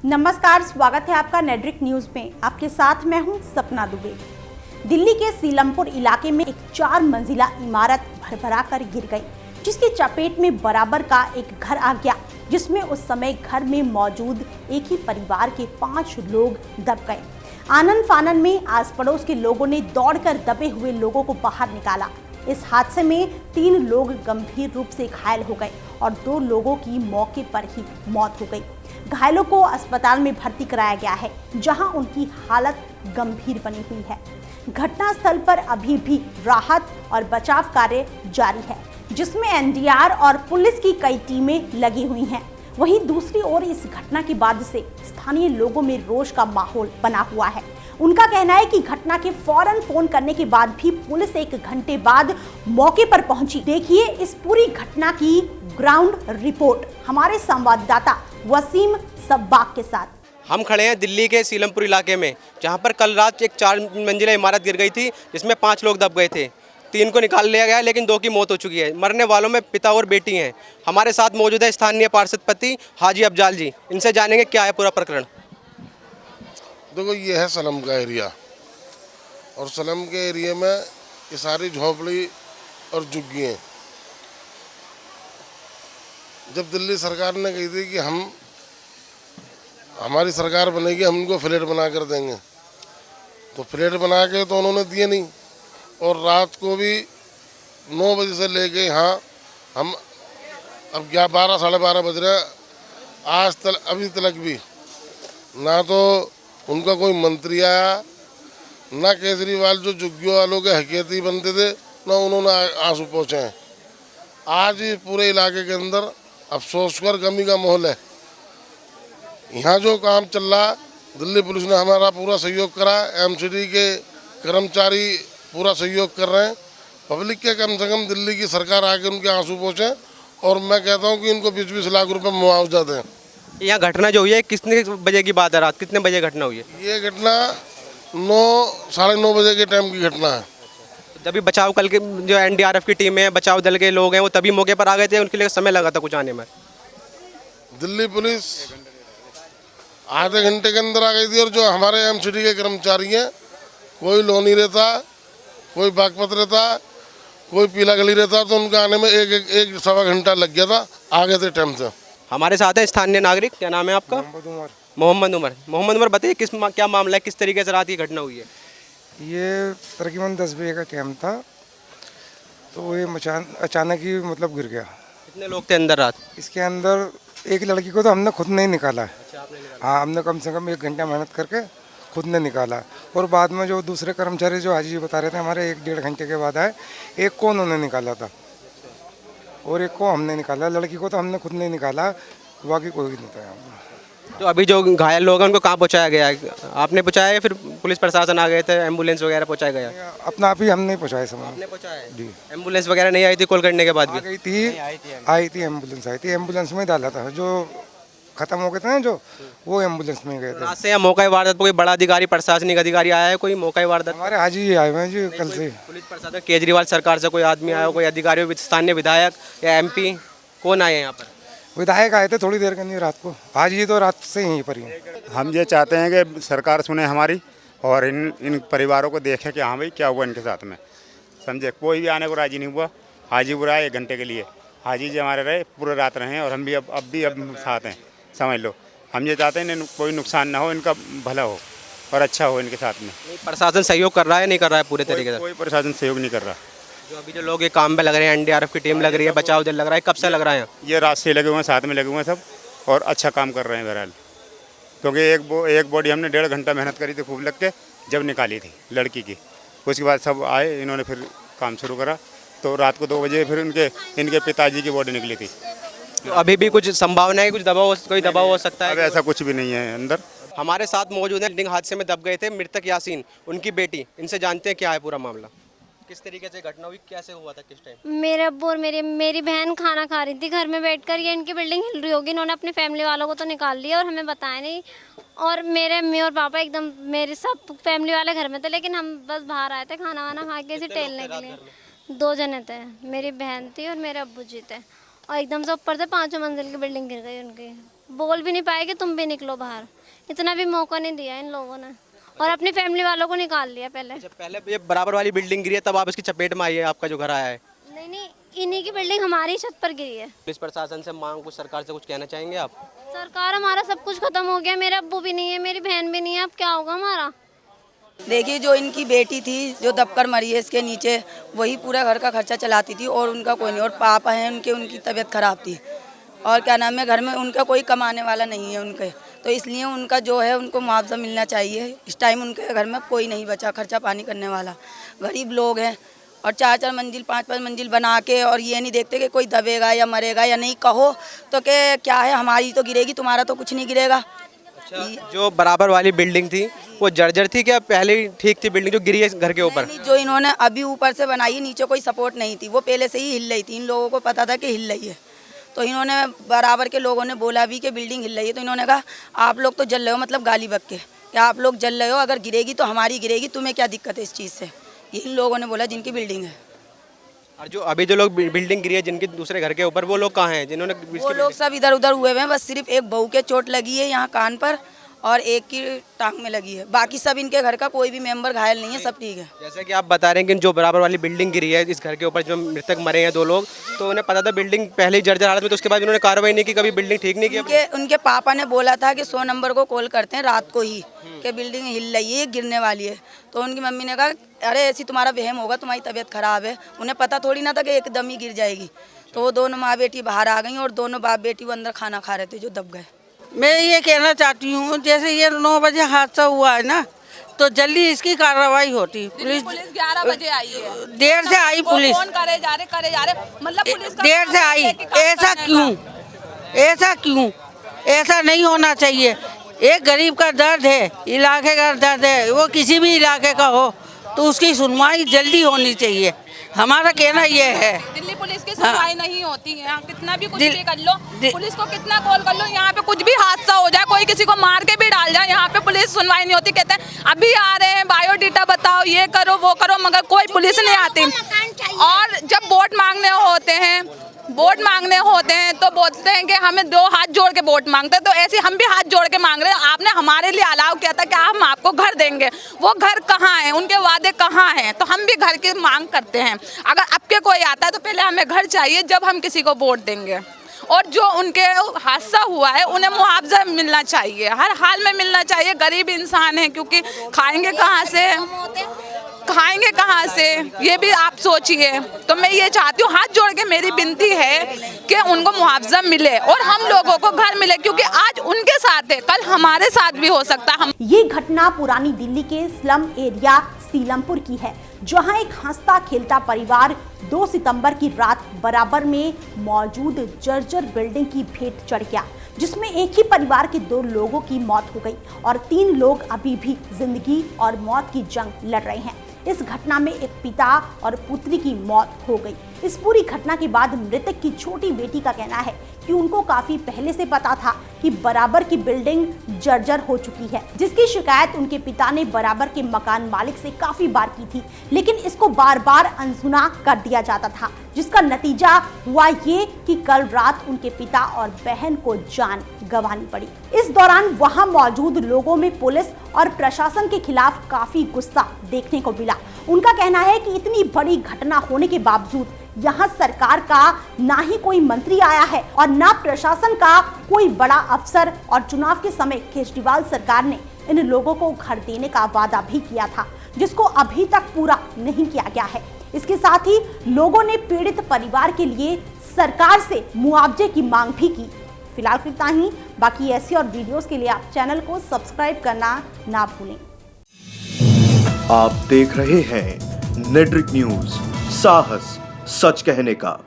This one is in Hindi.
नमस्कार, स्वागत है आपका नेडरिक न्यूज में। आपके साथ मैं हूं सपना दुबे। दिल्ली के सीलमपुर इलाके में एक 4 मंजिला इमारत भरभरा कर गिर गई, जिसकी चपेट में बराबर का एक घर आ गया, जिसमें उस समय घर में मौजूद एक ही परिवार के 5 लोग दब गए। आनन फानन में आस पड़ोस के लोगों ने दौड़कर दबे हुए लोगों को बाहर निकाला। इस हादसे में 3 लोग गंभीर रूप से घायल हो गए और 2 लोगों की मौके पर ही मौत हो गई। घायलों को अस्पताल में भर्ती कराया गया है, जहां उनकी हालत गंभीर बनी हुई है। घटनास्थल पर अभी भी राहत और बचाव कार्य जारी है, जिसमें एनडीआर और पुलिस की कई टीमें लगी हुई हैं। वहीं दूसरी ओर इस घटना के बाद से स्थानीय लोगों में रोष का माहौल बना हुआ है। उनका कहना है कि घटना के फौरन फोन करने के बाद भी पुलिस 1 घंटे बाद मौके पर पहुंची। देखिए इस पूरी घटना की ग्राउंड रिपोर्ट हमारे संवाददाता वसीम सब्बाक के साथ। हम खड़े हैं दिल्ली के सीलमपुर इलाके में, जहां पर कल रात एक 4 मंजिला इमारत गिर गई थी, जिसमें 5 लोग दब गए थे। 3 को निकाल लिया गया, लेकिन 2 की मौत हो चुकी है। मरने वालों में पिता और बेटी हैं। हमारे साथ मौजूद है स्थानीय पार्षद पति हाजी अफजाल जी। इनसे जानेंगे क्या है पूरा प्रकरण। देखो, ये है सलम का एरिया, और सलम के एरिया में ये सारी झोंपड़ी और झुग्गियाँ। जब दिल्ली सरकार ने कही थी कि हमारी सरकार बनेगी, हम इनको फ्लैट बना कर देंगे, तो फ्लैट बना के तो उन्होंने दिए नहीं। और रात को भी 9 बजे से लेके यहाँ हम अब 12 साढ़े 12 बज रहे हैं, अभी तक भी ना तो उनका कोई मंत्री आया, ना केजरीवाल जो झुग्गियों वालों के हकीकती बनते थे, ना उन्होंने आंसू पहुँचे हैं। आज पूरे इलाके के अंदर अफसोस कर गमी का माहौल है। यहाँ जो काम चल रहा, दिल्ली पुलिस ने हमारा पूरा सहयोग करा, एमसीडी के कर्मचारी पूरा सहयोग कर रहे हैं। पब्लिक के कम से कम दिल्ली की सरकार आके उनके आंसू पहुँचे, और मैं कहता हूँ कि इनको 20-20 लाख रुपए मुआवजा दें। यहाँ घटना जो हुई है कितने बजे की बात है? रात कितने बजे घटना हुई है? ये घटना 9 साढ़े 9 बजे के टाइम की घटना है। जब बचाव कल के जो एनडीआरएफ की टीम है, बचाव दल के लोग हैं, वो तभी मौके पर आ गए थे? उनके लिए समय लगा था कुछ आने में? दिल्ली पुलिस आधे घंटे के अंदर आ गई थी, और जो हमारे एमसीडी के कर्मचारी हैं, कोई लोनी रहता, कोई बागपत रहता, कोई पीला गली रहता, तो उनका आने में एक सवा घंटा लग गया था। आ गए थे टाइम से। हमारे साथ है स्थानीय नागरिक। क्या नाम है आपका? मोहम्मद उमर। बताइए क्या मामला है, किस तरीके से रात की घटना हुई है? ये तकरीबन 10 बजे का टाइम था, तो ये अचानक ही मतलब गिर गया। कितने लोग थे अंदर रात? इसके अंदर एक लड़की को तो हमने खुद नहीं निकाला। अच्छा, आपने निकाला? हाँ, हमने कम से कम 1 घंटा मेहनत करके खुद ने निकाला। और बाद में जो दूसरे कर्मचारी जो हाजी जी बता रहे थे, हमारे 1-1.5 घंटे के बाद आए, एक को उन्होंने निकाला था और एक को हमने निकाला। लड़की को तो हमने खुद नहीं निकाला, बाकी कोई नहीं था। तो अभी जो घायल लोग हैं उनको कहाँ पहुँचाया गया है? आपने पहुँचाया या फिर पुलिस प्रशासन आ गए थे, एम्बुलेंस वगैरह पहुँचाया गया? अपना आप ही हमने पहुँचाया सामान। आपने पहुँचाया जी। एम्बुलेंस वगैरह नहीं आई थी कॉल करने के बाद भी? आई थी एम्बुलेंस आई थी, एम्बुलेंस में डाला था। जो खत्म हो गए थे ना, जो वो एम्बुलेंस में गए थे। रात से यहाँ मौका वारदात पर कोई बड़ा अधिकारी, प्रशासनिक अधिकारी आया है? कोई मौका वारदात? हमारे हाजी जी आए हुए हैं जी कल से। पुलिस प्रशासन, केजरीवाल सरकार से कोई आदमी आया हो, कोई अधिकारी, स्थानीय विधायक या एमपी, कौन आए हैं यहाँ पर? विधायक आए थे थोड़ी देर के लिए रात को। आज ये तो रात से यहीं पर ही। हम ये चाहते हैं कि सरकार सुने हमारी, और इन परिवारों को देखे कि हाँ भाई क्या हुआ इनके साथ में। समझे, कोई भी आने को राजी नहीं हुआ। हाजी बुरा 1 घंटे के लिए, हाजी जी हमारे रहे, पूरे रात रहे हैं, और हम भी अब साथ हैं। समझ लो, हम ये चाहते हैं इन्हें कोई नुकसान ना हो, इनका भला हो और अच्छा हो इनके साथ में। प्रशासन सहयोग कर रहा है, नहीं कर रहा है पूरे तरीके से? कोई प्रशासन सहयोग नहीं कर रहा। जो अभी जो लोग ये काम पे लग रहे हैं, एनडीआरएफ की टीम लग रही है, बचाव दल लग रहा है, कब से लग रहा है? ये रात से लगे हुए हैं, साथ में लगे हुए हैं सब, और अच्छा काम कर रहे हैं बहरहाल। क्योंकि एक बॉडी हमने 1.5 घंटा मेहनत करी थी खूब लग के, जब निकाली थी लड़की की। उसके बाद सब आए, इन्होंने फिर काम शुरू करा, तो रात को 2 बजे फिर इनके पिताजी की बॉडी निकली थी। तो अभी भी कुछ संभावना है, कोई दबाव हो सकता है? अब ऐसा कुछ भी नहीं है अंदर। हमारे साथ मौजूद है, बिल्डिंग हादसे में दब गए थे मृतक यासीन, उनकी बेटी। इनसे जानते हैं क्या है पूरा मामला, किस तरीके से घटना हुई, कैसे हुआ था, किस टाइम? मेरे अब्बू और मेरी बहन खाना खा रही थी घर में बैठकर। ये इनकी बिल्डिंग हिल रही होगी, इन्होंने अपनी फैमिली वालों को तो निकाल लिया और हमें बताया नहीं। और मेरे अम्मी और पापा एकदम, मेरे सब फैमिली वाले घर में थे, लेकिन हम बस बाहर आए थे खाना वाना खा के टहलने के लिए। 2 जने थे, मेरी बहन थी और मेरे अब्बू जी थे, और एकदम से ऊपर से 5 मंजिल की बिल्डिंग गिर गई उनकी। बोल भी नहीं पाए कि तुम भी निकलो बाहर, इतना भी मौका नहीं दिया इन लोगों ने, और अपनी फैमिली वालों को निकाल लिया पहले। अच्छा, पहले ये बराबर वाली बिल्डिंग गिरी है तब आप इसकी चपेट में आई है, आपका जो घर आया है? नहीं, इन्हीं की बिल्डिंग हमारी छत पर गिरी है। पुलिस प्रशासन से मांग, कुछ सरकार से कुछ कहना चाहेंगे आप? सरकार, हमारा सब कुछ खत्म हो गया, मेरे अब्बू भी नहीं है, मेरी बहन भी नहीं है, अब क्या होगा हमारा? देखिए, जो इनकी बेटी थी जो दबकर मरी है इसके नीचे, वही पूरा घर का खर्चा चलाती थी और उनका कोई नहीं, और पापा हैं उनकी तबीयत खराब थी, और क्या नाम है, घर में उनका कोई कमाने वाला नहीं है उनके, तो इसलिए उनका जो है उनको मुआवजा मिलना चाहिए। इस टाइम उनके घर में कोई नहीं बचा खर्चा पानी करने वाला, गरीब लोग हैं, और 4-4 मंजिल 5-5 मंजिल बना के, और ये नहीं देखते कि कोई दबेगा या मरेगा या नहीं, कहो तो कि क्या है, हमारी तो गिरेगी, तुम्हारा तो कुछ नहीं गिरेगा। अच्छा, जो बराबर वाली बिल्डिंग थी वो जर्जर थी क्या पहले ही ठीक थी बिल्डिंग जो गिरी है घर के ऊपर? नहीं, जो इन्होंने अभी ऊपर से बनाई है, नीचे कोई सपोर्ट नहीं थी, वो पहले से ही हिल रही थी, इन लोगों को पता था कि हिल रही है, तो इन्होंने बराबर के लोगों ने बोला भी कि बिल्डिंग हिल रही है, तो इन्होंने कहा आप लोग तो जल रहे हो, मतलब गाली बक के, क्या आप लोग जल रहे हो, अगर गिरेगी तो हमारी गिरेगी, तुम्हें क्या दिक्कत है इस चीज़ से, ये इन लोगों ने बोला जिनकी बिल्डिंग है। और जो अभी जो लोग बिल्डिंग गिरी है जिनके दूसरे घर के ऊपर, वो लोग कहाँ हैं जिन्होंने? वो लोग सब इधर उधर हुए हुए हैं, बस सिर्फ एक बहू के चोट लगी है यहाँ कान पर, और एक की टांग में लगी है, बाकी सब इनके घर का कोई भी मेंबर घायल नहीं है, सब ठीक है। जैसे कि आप बता रहे हैं कि जो बराबर वाली बिल्डिंग गिरी है इस घर के ऊपर जो मृतक मरे हैं 2 लोग, तो उन्हें पता था बिल्डिंग पहले ही जर्जर हालत में, तो उसके बाद उन्होंने कार्रवाई नहीं की, कभी बिल्डिंग ठीक नहीं की? उनके पापा ने बोला था कि 100 नंबर को कॉल करते हैं रात को ही कि बिल्डिंग हिल रही है, गिरने वाली है, तो उनकी मम्मी ने कहा अरे ऐसी तुम्हारा वहम होगा, तुम्हारी तबीयत खराब है, उन्हें पता थोड़ी ना था कि एकदम ही गिर जाएगी, तो वो दोनों माँ बेटी बाहर आ गई, और दोनों बाप बेटी वो अंदर खाना खा रहे थे जो दब गए। मैं ये कहना चाहती हूँ, जैसे ये 9 बजे हादसा हुआ है ना, तो जल्दी इसकी कार्रवाई होती। पुलिस 11 बजे आई है, देर से आई पुलिस, फोन करे जा रहे, मतलब पुलिस देर से आई, ऐसा क्यों? ऐसा नहीं होना चाहिए। एक गरीब का दर्द है, इलाके का दर्द है, वो किसी भी इलाके का हो, तो उसकी सुनवाई जल्दी होनी चाहिए, हमारा कहना ये है। दिल्ली पुलिस की सुनवाई नहीं होती है, यहाँ कितना भी कुछ भी कर लो, पुलिस को कितना कॉल कर लो, यहाँ पे कुछ भी हादसा हो जाए, कोई किसी को मार के भी डाल जाए, यहाँ पे पुलिस सुनवाई नहीं होती। कहते हैं अभी आ रहे हैं, बायोडाटा बताओ, ये करो वो करो, मगर कोई पुलिस नहीं आती। और जब वोट मांगने होते हैं तो बोलते हैं कि हमें 2 हाथ जोड़ के वोट मांगते हैं, तो ऐसे हम भी हाथ जोड़ के मांग रहे हैं। आपने हमारे लिए अलाउ किया था कि हम आपको घर देंगे, वो घर कहाँ है, उनके वादे कहाँ हैं? तो हम भी घर की मांग करते हैं। अगर आपके कोई आता है तो पहले हमें घर चाहिए, जब हम किसी को वोट देंगे। और जो उनके हादसा हुआ है उन्हें मुआवजा मिलना चाहिए, हर हाल में मिलना चाहिए। गरीब इंसान है, क्योंकि खाएंगे कहाँ से, ये भी आप सोचिए। तो मैं ये चाहती हूँ, हाथ जोड़ के मेरी विनती है कि उनको मुआवजा मिले और हम लोगों को घर मिले, क्योंकि आज उनके साथ है, कल हमारे साथ भी हो सकता है। ये घटना पुरानी दिल्ली के स्लम एरिया सीलमपुर की है, जहां एक हंसता खेलता परिवार 2 सितंबर की रात बराबर में मौजूद जर्जर बिल्डिंग की भेंट चढ़ गया, जिसमें एक ही परिवार के 2 लोगों की मौत हो गई और 3 लोग अभी भी जिंदगी और मौत की जंग लड़ रहे हैं। इस घटना में एक पिता और पुत्री की मौत हो गई। इस पूरी घटना के बाद मृतक की छोटी बेटी का कहना है कि उनको काफी पहले से पता था कि बराबर की बिल्डिंग जर्जर हो चुकी है, जिसकी शिकायत उनके पिता ने बराबर के मकान मालिक से काफी बार की थी, लेकिन इसको बार बार अनसुना कर दिया जाता था, जिसका नतीजा हुआ ये कि कल रात उनके पिता और बहन को जान गंवानी पड़ी। इस दौरान वहां मौजूद लोगों में पुलिस और प्रशासन के खिलाफ काफी गुस्सा देखने को मिला। उनका कहना है कि इतनी बड़ी घटना होने के बावजूद यहाँ सरकार का ना ही कोई मंत्री आया है और ना प्रशासन का कोई बड़ा अफसर, और चुनाव के समय केजरीवाल सरकार ने इन लोगों को घर देने का वादा भी किया था, जिसको अभी तक पूरा नहीं किया गया है। इसके साथ ही लोगों ने पीड़ित परिवार के लिए सरकार से मुआवजे की मांग भी की। फिलहाल इतना ही, बाकी ऐसी और वीडियोस के लिए आप चैनल को सब्सक्राइब करना ना भूलें। आप देख रहे हैं नेट्रिक न्यूज, साहस सच कहने का।